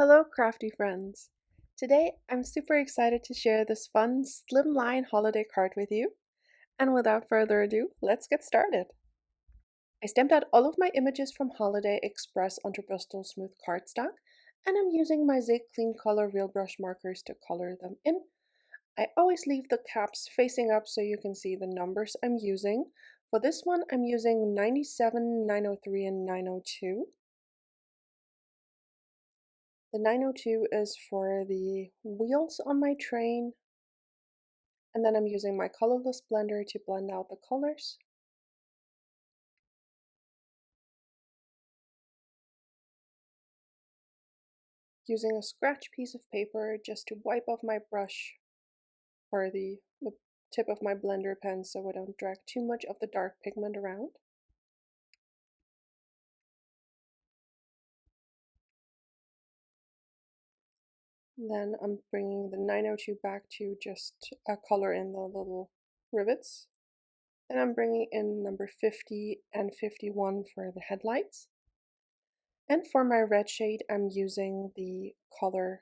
Hello, crafty friends! Today I'm super excited to share this fun Slimline holiday card with you. And without further ado, let's get started. I stamped out all of my images from Holiday Express onto Bristol smooth cardstock, and I'm using my Zig Clean Color Real Brush markers to color them in. I always leave the caps facing up so you can see the numbers I'm using. For this one, I'm using 97, 903, and 902. The 902 is for the wheels on my train, and then I'm using my colorless blender to blend out the colors. Using a scratch piece of paper just to wipe off my brush or the tip of my blender pen so I don't drag too much of the dark pigment around. Then I'm bringing the 902 back to just color in the little rivets. Then I'm bringing in number 50 and 51 for the headlights. And for my red shade, I'm using the color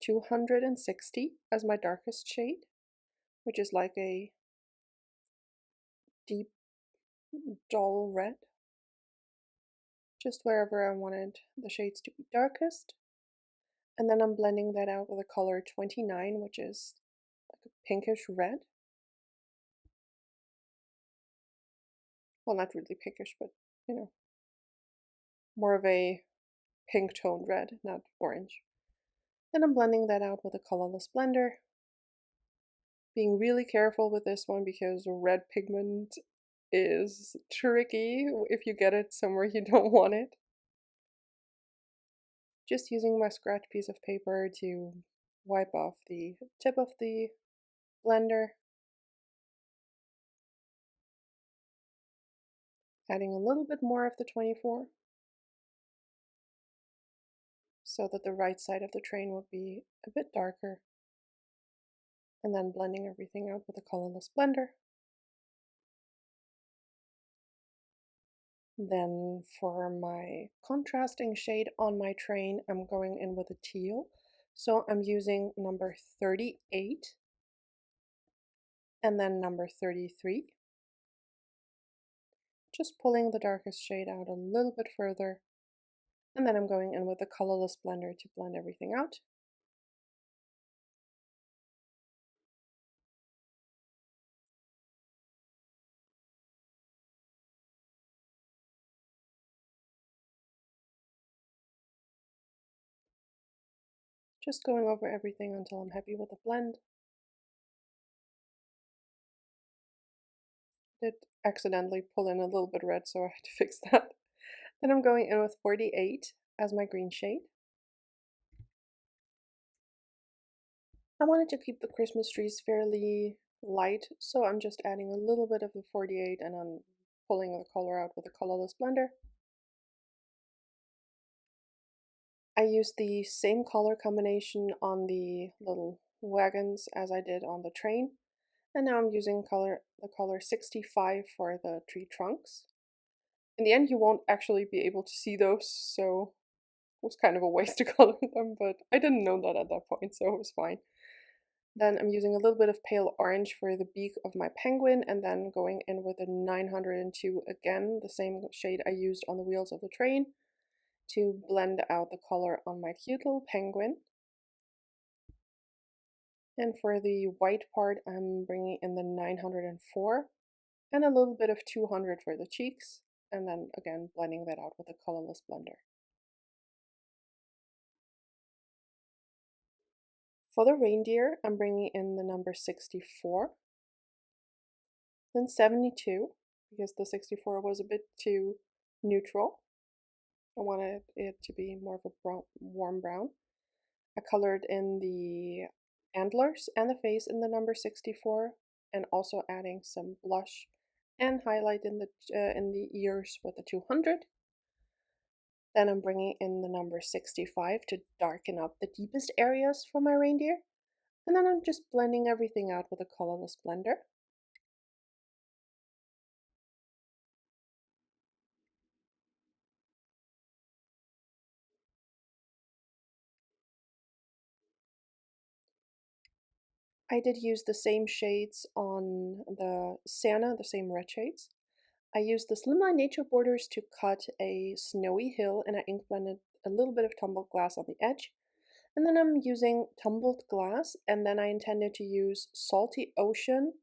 260 as my darkest shade, which is like a deep, dull red, just wherever I wanted the shades to be darkest. And then I'm blending that out with the color 29, which is like a pinkish red. Well, not really pinkish, but more of a pink toned red, not orange. Then I'm blending that out with a colorless blender. Being really careful with this one because red pigment is tricky if you get it somewhere you don't want it. Just using my scratch piece of paper to wipe off the tip of the blender. Adding a little bit more of the 24 so that the right side of the train would be a bit darker. And then blending everything out with a colorless blender. Then for my contrasting shade on my train, I'm going in with a teal. So I'm using number 38 and then number 33. Just pulling the darkest shade out a little bit further. And then I'm going in with a colorless blender to blend everything out. Just going over everything until I'm happy with the blend. Did accidentally pull in a little bit red, so I had to fix that. Then I'm going in with 48 as my green shade. I wanted to keep the Christmas trees fairly light, so I'm just adding a little bit of the 48 and I'm pulling the color out with a colorless blender. I used the same color combination on the little wagons as I did on the train, and now I'm using the color 65 for the tree trunks. In the end, you won't actually be able to see those, so it was kind of a waste to color them, but I didn't know that at that point, so it was fine. Then I'm using a little bit of pale orange for the beak of my penguin, and then going in with a 902 again, the same shade I used on the wheels of the train, to blend out the color on my cute little penguin. And for the white part, I'm bringing in the 904 and a little bit of 200 for the cheeks, and then again blending that out with a colorless blender. For the reindeer, I'm bringing in the number 64, then 72, because the 64 was a bit too neutral. I wanted it to be more of a brown, warm brown. I colored in the antlers and the face in the number 64, and also adding some blush and highlight in the ears with the 200. Then I'm bringing in the number 65 to darken up the deepest areas for my reindeer. And then I'm just blending everything out with a colorless blender. I did use the same shades on the Santa, the same red shades. I used the Slimline Nature borders to cut a snowy hill, and I ink blended a little bit of tumbled glass on the edge. And then I'm using tumbled glass, and then I intended to use Salty Ocean,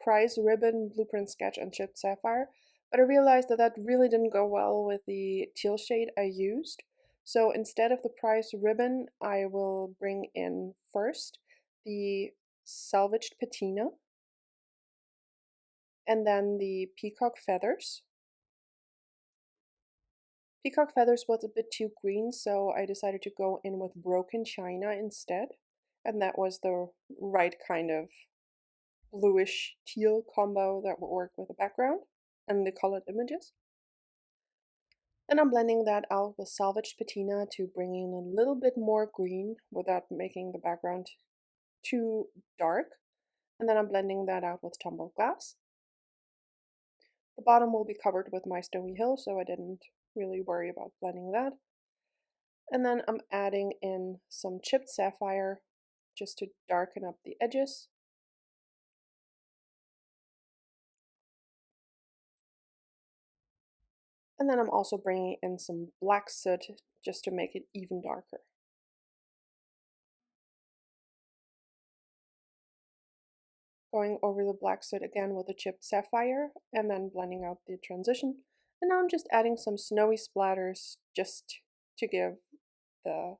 Prize Ribbon, Blueprint Sketch, and Chipped Sapphire, but I realized that that really didn't go well with the teal shade I used. So instead of the Prize Ribbon, I will bring in first the Salvaged Patina, and then the Peacock Feathers. Peacock Feathers was a bit too green, so I decided to go in with Broken China instead, and that was the right kind of bluish teal combo that will work with the background and the colored images. Then I'm blending that out with Salvaged Patina to bring in a little bit more green without making the background too dark. And then I'm blending that out with Tumbled Glass. The bottom will be covered with my Snowy Hill, so I didn't really worry about blending that. And then I'm adding in some Chipped Sapphire just to darken up the edges. And then I'm also bringing in some black soot just to make it even darker. Going over the black soot again with a chipped sapphire and then blending out the transition. And now I'm just adding some snowy splatters just to give the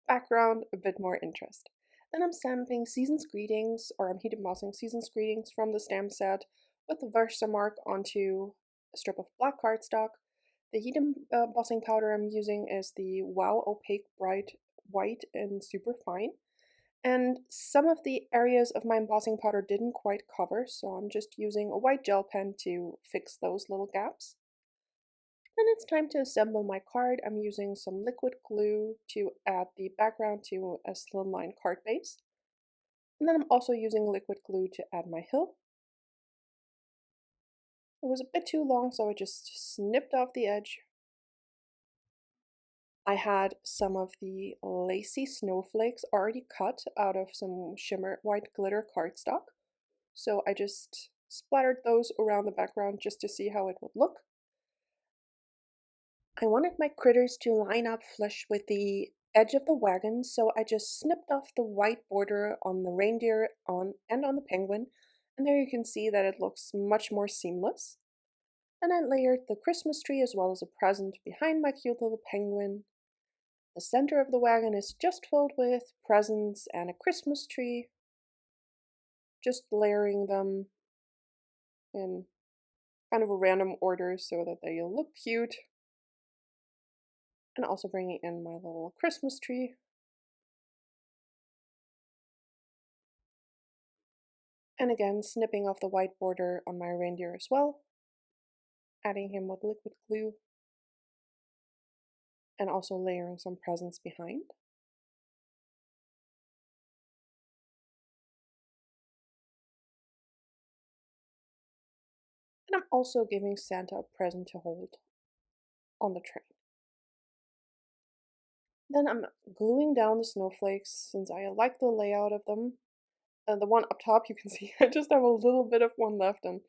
background a bit more interest. Then I'm stamping Season's Greetings, or I'm heat embossing Season's Greetings from the stamp set with the Versamark onto a strip of black cardstock. The heat embossing powder I'm using is the Wow Opaque Bright White and Super Fine. And some of the areas of my embossing powder didn't quite cover, so I'm just using a white gel pen to fix those little gaps. Then it's time to assemble my card. I'm using some liquid glue to add the background to a slimline card base. And then I'm also using liquid glue to add my hill. It was a bit too long, so I just snipped off the edge. I had some of the Lacy Snowflakes already cut out of some shimmer white glitter cardstock. So I just splattered those around the background just to see how it would look. I wanted my critters to line up flush with the edge of the wagon, so I just snipped off the white border on the reindeer on the penguin, and there you can see that it looks much more seamless. And I layered the Christmas tree as well as a present behind my cute little penguin. The center of the wagon is just filled with presents and a Christmas tree, just layering them in kind of a random order so that they look cute. And also bringing in my little Christmas tree. And again, snipping off the white border on my reindeer as well, adding him with liquid glue, and also layering some presents behind. And I'm also giving Santa a present to hold on the train. Then I'm gluing down the snowflakes since I like the layout of them. The one up top, you can see I just have a little bit of one left, and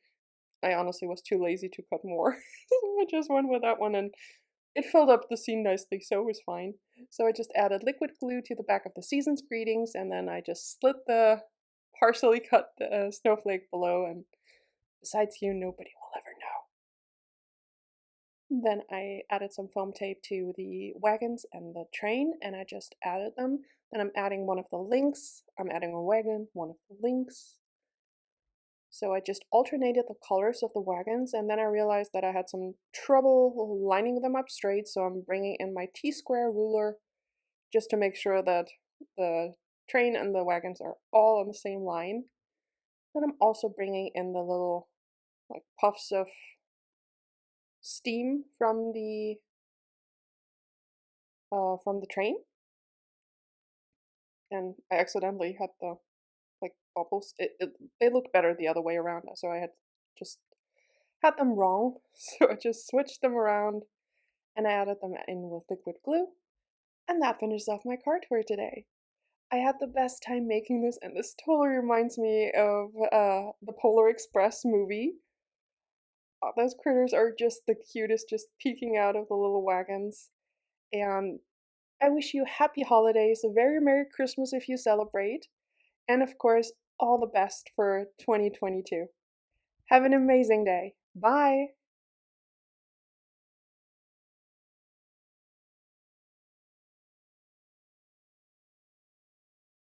I honestly was too lazy to cut more. So I just went with that one, and it filled up the scene nicely, so it was fine. So I just added liquid glue to the back of the Season's Greetings, and then I just slit the partially cut snowflake below, and besides you, nobody will ever know. Then I added some foam tape to the wagons and the train, and I just added them. Then I'm adding one of the links. I'm adding a wagon, one of the links. So I just alternated the colors of the wagons, and then I realized that I had some trouble lining them up straight, so I'm bringing in my T-square ruler just to make sure that the train and the wagons are all on the same line. Then I'm also bringing in the little like puffs of steam from the train, and I accidentally had the like bubbles. They looked better the other way around, so I had just had them wrong. So I just switched them around and I added them in with liquid glue, and that finishes off my card for today. I had the best time making this, and this totally reminds me of the Polar Express movie. Those critters are just the cutest, just peeking out of the little wagons. And I wish you happy holidays, a very Merry Christmas if you celebrate, and of course, all the best for 2022. Have an amazing day. Bye!